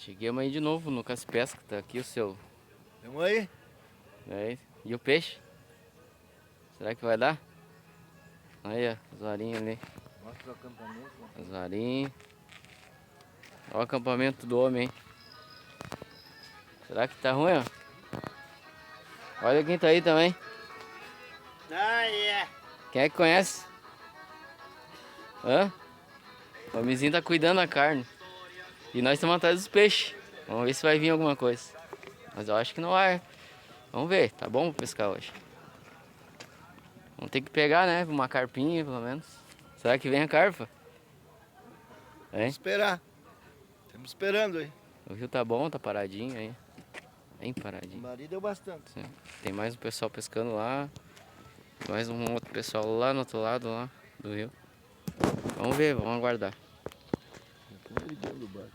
Chegamos aí de novo no Caça e Pesca, tá aqui o seu. Tamo aí? É, e o peixe? Será que vai dar? Aí, ó, os varinhos ali. Mostra o acampamento. Os varinhos. Olha o acampamento do homem, hein? Será que tá ruim, ó? Olha quem tá aí também. Quem é que conhece? Hã? O homenzinho tá cuidando da carne. E nós estamos atrás dos peixes. Vamos ver se vai vir alguma coisa. Mas eu acho que não vai. Vamos ver, tá bom pra pescar hoje. Vamos ter que pegar, né? Uma carpinha, pelo menos. Será que vem a carpa? Vamos esperar. Estamos esperando aí. O rio tá bom, tá paradinho aí. Bem O paradinho. marido deu bastante. Sim. Tem mais um pessoal pescando lá. Mais um outro pessoal lá no outro lado lá do rio. Vamos ver, vamos aguardar. Põe ele dentro do barco.